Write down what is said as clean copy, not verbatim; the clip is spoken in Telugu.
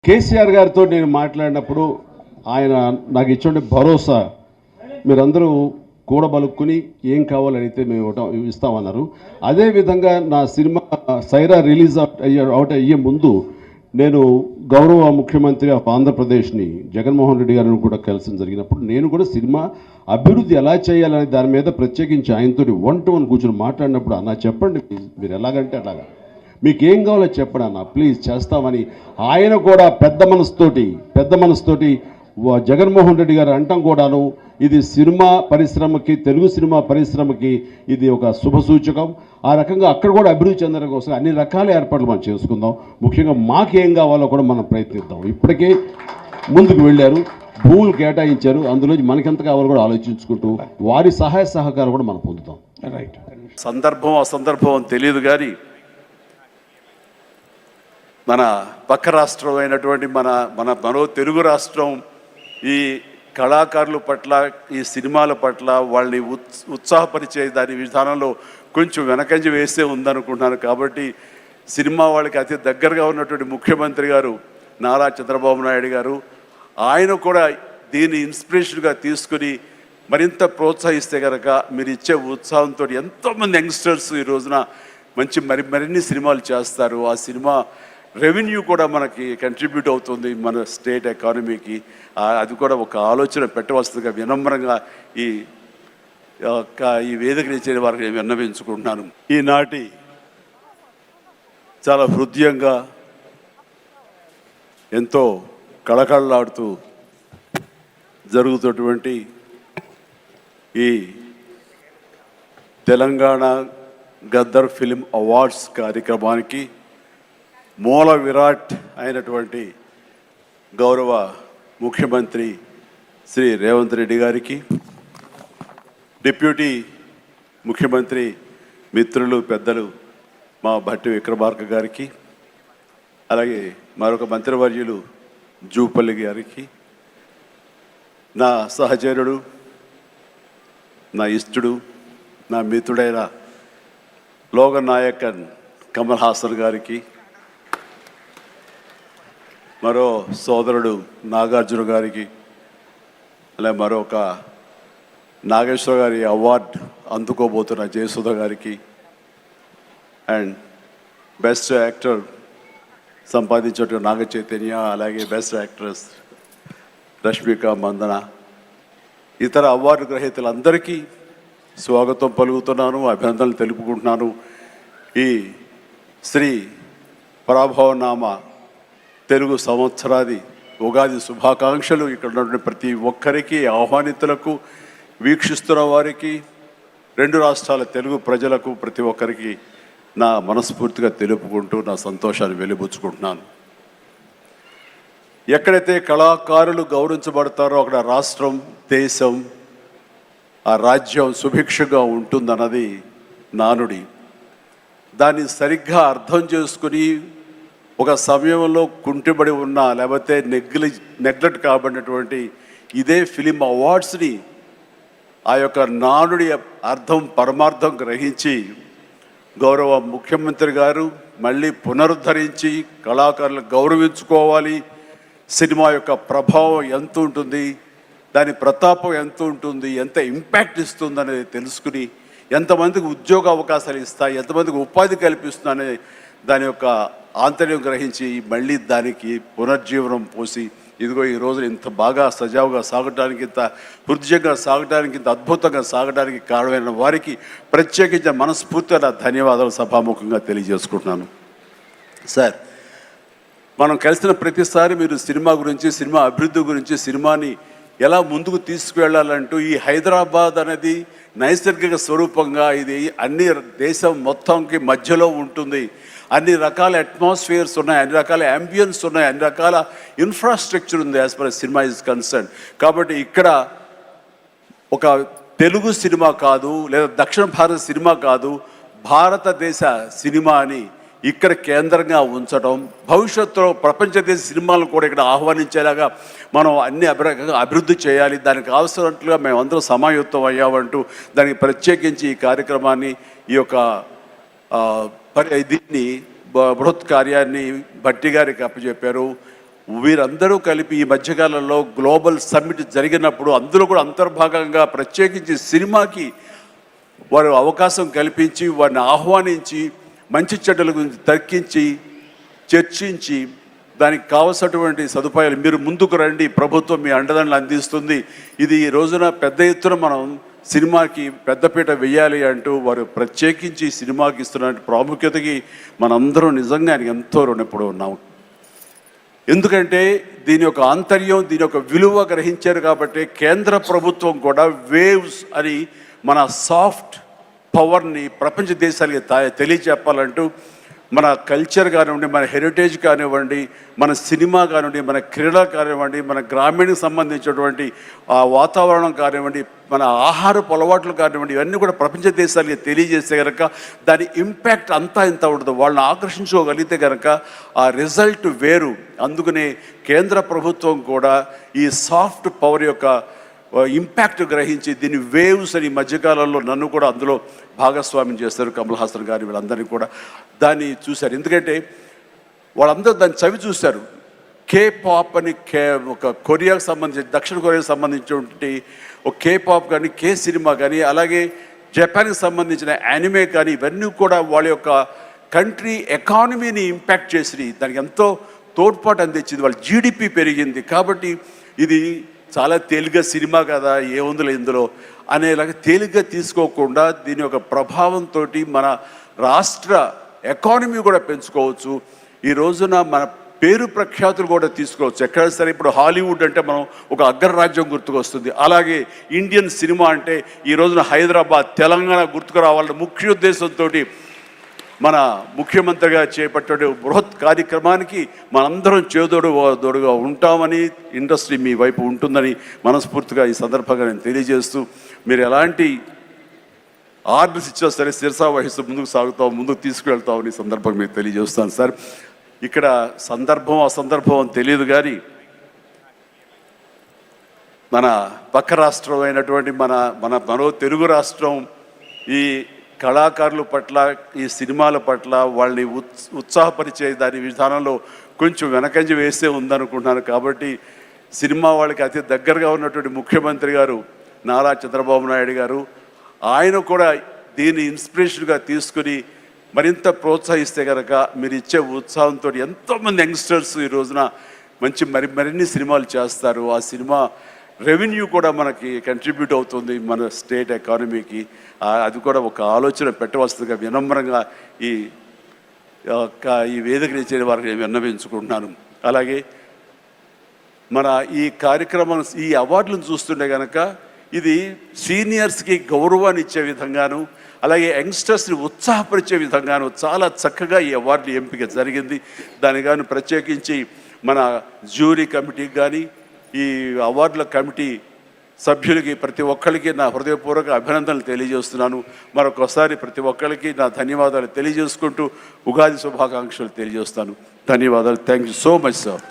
కేసీఆర్ గారితో నేను మాట్లాడినప్పుడు ఆయన నాకు ఇచ్చిన భరోసా, మీరందరూ కూడబలుక్కుని ఏం కావాలని అయితే మేము ఇస్తామన్నారు. అదేవిధంగా నా సినిమా సైరా రిలీజ్ అవుట్ అయ్యే ముందు నేను గౌరవ ముఖ్యమంత్రి ఆఫ్ ఆంధ్రప్రదేశ్ని జగన్మోహన్ రెడ్డి గారిని కూడా కలిసి జరిగినప్పుడు నేను కూడా సినిమా అభివృద్ధి ఎలా చేయాలనే దాని మీద ప్రత్యేకించి ఆయనతో 1-to-1 కూర్చొని మాట్లాడినప్పుడు అన్న చెప్పండి, మీరు ఎలాగంటే అలాగా, మీకు ఏం కావాలో చెప్పండి అన్న, ప్లీజ్ చేస్తామని ఆయన కూడా పెద్ద మనసుతోటి జగన్మోహన్ రెడ్డి గారు అంటాం కూడాను. ఇది సినిమా పరిశ్రమకి, తెలుగు సినిమా పరిశ్రమకి ఇది ఒక శుభ సూచకం. ఆ రకంగా అక్కడ కూడా అభివృద్ధి చెందడం కోసం అన్ని రకాల ఏర్పాట్లు మనం చేసుకుందాం. ముఖ్యంగా మాకు ఏం కావాలో కూడా మనం ప్రయత్నిద్దాం. ఇప్పటికే ముందుకు వెళ్ళారు, భూములు కేటాయించారు, అందులో మనకెంత కావాలో కూడా ఆలోచించుకుంటూ వారి సహాయ సహకారం కూడా మనం పొందుతాం. రైట్. సందర్భం అసందర్భం అని తెలియదు, కానీ మన పక్క రాష్ట్రం అయినటువంటి మనో తెలుగు రాష్ట్రం ఈ కళాకారుల పట్ల, ఈ సినిమాల పట్ల వాళ్ళని ఉత్సాహపరిచే దాని విధానంలో కొంచెం వెనకంజ వేసే ఉందనుకుంటున్నాను. కాబట్టి సినిమా వాళ్ళకి అతి దగ్గరగా ఉన్నటువంటి ముఖ్యమంత్రి గారు నారా చంద్రబాబు నాయుడు గారు, ఆయన కూడా దీన్ని ఇన్స్పిరేషన్గా తీసుకుని మరింత ప్రోత్సహిస్తే కనుక మీరు ఇచ్చే ఉత్సాహంతో ఎంతోమంది యంగ్స్టర్స్ ఈ రోజున మరిన్ని సినిమాలు చేస్తారు. ఆ సినిమా రెవెన్యూ కూడా మనకి కంట్రిబ్యూట్ అవుతుంది మన స్టేట్ ఎకానమీకి. అది కూడా ఒక ఆలోచన పెట్టవలసిందిగా వినమ్రంగా ఈ వేదికని ఇచ్చే వారికి నేను విన్నవించుకుంటున్నాను. ఈనాటి చాలా హృదయంగా ఎంతో కళకళలాడుతూ జరుగుతున్నటువంటి ఈ తెలంగాణ గద్దర్ ఫిల్మ్ అవార్డ్స్ కార్యక్రమానికి మూల విరాట్ అయినటువంటి గౌరవ ముఖ్యమంత్రి శ్రీ రేవంత్ రెడ్డి గారికి, డిప్యూటీ ముఖ్యమంత్రి మిత్రులు పెద్దలు మా భట్టి విక్రమార్క గారికి, అలాగే మరొక మంత్రివర్యులు జూపల్లి గారికి, నా సహచరుడు, నా ఇష్టడు, నా మిత్రుడైన లోకనాయకన్ కమల్ హాసన్ గారికి, మరో సోదరుడు నాగార్జున గారికి, అలాగే మరొక నాగేశ్వర గారి అవార్డు అందుకోబోతున్న జయసుధ గారికి, and best actor సంపాదించేటువంటి Naga Chaitanya, అలాగే బెస్ట్ యాక్ట్రెస్ రష్మిక మందన, ఇతర అవార్డు గ్రహీతలందరికీ స్వాగతం పలుకుతున్నాను, అభినందనలు తెలుపుకుంటున్నాను. ఈ శ్రీ పరాభవనామ తెలుగు సంవత్సరాది ఉగాది శుభాకాంక్షలు ఇక్కడ ఉన్నటువంటి ప్రతి ఒక్కరికి, ఆహ్వానితులకు, వీక్షిస్తున్న వారికి, రెండు రాష్ట్రాల తెలుగు ప్రజలకు ప్రతి ఒక్కరికి నా మనస్ఫూర్తిగా తెలుపుకుంటూ నా సంతోషాన్ని వెలిబుచ్చుకుంటున్నాను. ఎక్కడైతే కళాకారులు గౌరవించబడతారో అక్కడ రాష్ట్రం, దేశం, ఆ రాజ్యం సుభిక్షగా ఉంటుందన్నది నానుడి. దాన్ని సరిగ్గా అర్థం చేసుకుని ఒక సమయంలో కుంటిబడి ఉన్న, లేకపోతే నెగ్లెక్ట్ కాబడినటువంటి ఇదే ఫిలిం అవార్డ్స్ని ఆ యొక్క నానుడి అర్థం పరమార్థం గ్రహించి గౌరవ ముఖ్యమంత్రి గారు మళ్ళీ పునరుద్ధరించి కళాకారులు గౌరవించుకోవాలి, సినిమా యొక్క ప్రభావం ఎంత ఉంటుంది, దాని ప్రతాపం ఎంత ఉంటుంది, ఎంత ఇంపాక్ట్ ఇస్తుంది అనేది తెలుసుకుని ఎంతమందికి ఉద్యోగ అవకాశాలు ఇస్తాయి, ఎంతమందికి ఉపాధి కల్పిస్తుందనే దాని యొక్క ఆంతర్యం గ్రహించి మళ్ళీ దానికి పునర్జీవనం పోసి ఇదిగో ఈ రోజు ఇంత బాగా సజావుగా సాగడానికి, ఇంత హృదయంగా సాగడానికి, ఇంత అద్భుతంగా సాగడానికి కారణమైన వారికి ప్రత్యేకించిన మనస్ఫూర్తిగా ధన్యవాదాలు సభాముఖంగా తెలియజేసుకుంటున్నాను. సార్, మనం కలిసిన ప్రతిసారి మీరు సినిమా గురించి, సినిమా అభివృద్ధి గురించి, సినిమాని ఎలా ముందుకు తీసుకువెళ్ళాలంటూ, ఈ హైదరాబాద్ అనేది నైసర్గిక స్వరూపంగా ఇది అన్ని దేశం మొత్తంకి మధ్యలో ఉంటుంది, అన్ని రకాల అట్మాస్ఫియర్స్ ఉన్నాయి, అన్ని రకాల అంబియన్స్ ఉన్నాయి, అన్ని రకాల ఇన్ఫ్రాస్ట్రక్చర్ ఉంది as per cinema is concern. కాబట్టి ఇక్కడ ఒక తెలుగు సినిమా కాదు, లేదా దక్షిణ భారత సినిమా కాదు, భారతదేశ సినిమా అని ఇక్కడ కేంద్రంగా ఉంచడం, భవిష్యత్తులో ప్రపంచ దేశ సినిమాలను కూడా ఇక్కడ ఆహ్వానించేలాగా మనం అన్ని అభివృద్ధి చేయాలి, దానికి అవసరట్లుగా మేమందరం సమాయుత్తం అయ్యామంటూ దానికి ప్రత్యేకించి ఈ కార్యక్రమాన్ని, ఈ యొక్క దీన్ని బృహత్ కార్యాన్ని భట్టి గారికి అప్పచెప్పారు. వీరందరూ కలిపి ఈ మధ్యకాలంలో గ్లోబల్ సమ్మిట్ జరిగినప్పుడు అందులో కూడా అంతర్భాగంగా ప్రత్యేకించి సినిమాకి వారు అవకాశం కల్పించి వారిని ఆహ్వానించి మంచి చెడ్డల గురించి తర్కించి చర్చించి దానికి కావలసినటువంటి సదుపాయాలు మీరు ముందుకు రండి, ప్రభుత్వం మీ అండదండలు అందిస్తుంది, ఇది ఈ రోజున పెద్ద ఎత్తున మనం సినిమాకి పెద్దపీట వేయాలి అంటూ వారు ప్రత్యేకించి సినిమాకి ఇస్తున్న ప్రాముఖ్యతకి మనందరం నిజంగా ఆయనకి ఎంతో రుణపడి ఉన్నాం. ఎందుకంటే దీని యొక్క ఆంతర్యం, దీని యొక్క విలువ గ్రహించారు కాబట్టి కేంద్ర ప్రభుత్వం కూడా వేవ్స్ అని మన సాఫ్ట్ పవర్ని ప్రపంచ దేశాలకి తెలియచెప్పాలంటూ మన కల్చర్ కానివ్వండి, మన హెరిటేజ్ కానివ్వండి, మన సినిమా కానివ్వండి, మన క్రీడ కానివ్వండి, మన గ్రామీణకు సంబంధించినటువంటి ఆ వాతావరణం కానివ్వండి, మన ఆహారపు అలవాట్లు కానివ్వండి, ఇవన్నీ కూడా ప్రపంచ దేశాలకి తెలియజేస్తే కనుక దాని ఇంపాక్ట్ అంతా ఇంత ఉండదు. వాళ్ళని ఆకర్షించుకోగలిగితే కనుక ఆ రిజల్ట్ వేరు. అందుకనే కేంద్ర ప్రభుత్వం కూడా ఈ సాఫ్ట్ పవర్ యొక్క ఇంపాక్ట్ గ్రహించి దీన్ని వేవ్స్ అని మధ్యకాలంలో నన్ను కూడా అందులో భాగస్వామ్యం చేస్తారు. కమల్ హాసన్ గారి వీళ్ళందరినీ కూడా దాన్ని చూశారు. ఎందుకంటే వాళ్ళందరూ దాన్ని చవి చూశారు. కే పాప్ అని ఒక కొరియాకు సంబంధించి, దక్షిణ కొరియాకు సంబంధించినటువంటి ఒక కే పాప్ కానీ, కే సినిమా కానీ, అలాగే జపాన్కి సంబంధించిన యానిమే కానీ, ఇవన్నీ కూడా వాళ్ళ యొక్క కంట్రీ ఎకానమీని ఇంపాక్ట్ చేసి దానికి ఎంతో తోడ్పాటు అందించింది. వాళ్ళ జీడిపి పెరిగింది. కాబట్టి ఇది చాలా తేలిగ్గా సినిమా కదా, ఏముందిలే ఇందులో అనేలాగా తేలిగ్గా తీసుకోకుండా దీని యొక్క ప్రభావంతో మన రాష్ట్ర ఎకానమీ కూడా పెంచుకోవచ్చు. ఈ రోజున మన పేరు ప్రఖ్యాతులు కూడా తీసుకోవచ్చు. ఎక్కడ సరే ఇప్పుడు హాలీవుడ్ అంటే మనం ఒక అగ్రరాజ్యం గుర్తుకొస్తుంది. అలాగే ఇండియన్ సినిమా అంటే ఈ రోజున హైదరాబాద్, తెలంగాణ గుర్తుకు రావాలన్న ముఖ్య ఉద్దేశంతో మన ముఖ్యమంత్రిగా చేపట్టే బృహత్ కార్యక్రమానికి మనందరం చేదోడుగా ఉంటామని, ఇండస్ట్రీ మీ వైపు ఉంటుందని మనస్ఫూర్తిగా ఈ సందర్భంగా నేను తెలియజేస్తూ, మీరు ఎలాంటి ఆర్డర్స్ ఇచ్చినా సరే శిరసా వహిస్తూ ముందుకు తీసుకువెళ్తామని సందర్భంగా మీకు తెలియజేస్తాను సార్. ఇక్కడ సందర్భం అసందర్భం అని తెలియదు కానీ మన పక్క రాష్ట్రం అయినటువంటి మనో తెలుగు రాష్ట్రం ఈ కళాకారుల పట్ల, ఈ సినిమాల పట్ల వాళ్ళని ఉత్సాహపరిచే దాని విధానంలో కొంచెం వెనకంజ వేసే ఉందనుకుంటున్నాను. కాబట్టి సినిమా వాళ్ళకి అతి దగ్గరగా ఉన్నటువంటి ముఖ్యమంత్రి గారు నారా చంద్రబాబు నాయుడు గారు, ఆయన కూడా దీన్ని ఇన్స్పిరేషన్గా తీసుకుని మరింత ప్రోత్సహిస్తే కనుక మీరు ఇచ్చే ఉత్సాహంతో ఎంతోమంది యంగ్స్టర్స్ ఈ రోజున మరిన్ని సినిమాలు చేస్తారు. ఆ సినిమా రెవెన్యూ కూడా మనకి కంట్రిబ్యూట్ అవుతుంది మన స్టేట్ ఎకానమీకి. అది కూడా ఒక ఆలోచన పెట్టవలసిందిగా వినమ్రంగా ఈ వేదిక ఇచ్చే వారికి విన్నవించుకుంటున్నాను. అలాగే మన ఈ కార్యక్రమం, ఈ అవార్డులను చూస్తుంటే కనుక ఇది సీనియర్స్కి గౌరవాన్ని ఇచ్చే విధంగాను, అలాగే యంగ్స్టర్స్ని ఉత్సాహపరిచే విధంగాను చాలా చక్కగా ఈ అవార్డులు ఎంపిక జరిగింది. దాని కానీ ప్రత్యేకించి మన జ్యూరీ కమిటీకి కానీ, ఈ అవార్డుల కమిటీ సభ్యులకి ప్రతి ఒక్కరికి నా హృదయపూర్వక అభినందనలు తెలియజేస్తున్నాను. మరొకసారి ప్రతి ఒక్కరికి నా ధన్యవాదాలు తెలియజేసుకుంటూ ఉగాది శుభాకాంక్షలు తెలియజేస్తాను. ధన్యవాదాలు. Thank you so much sir.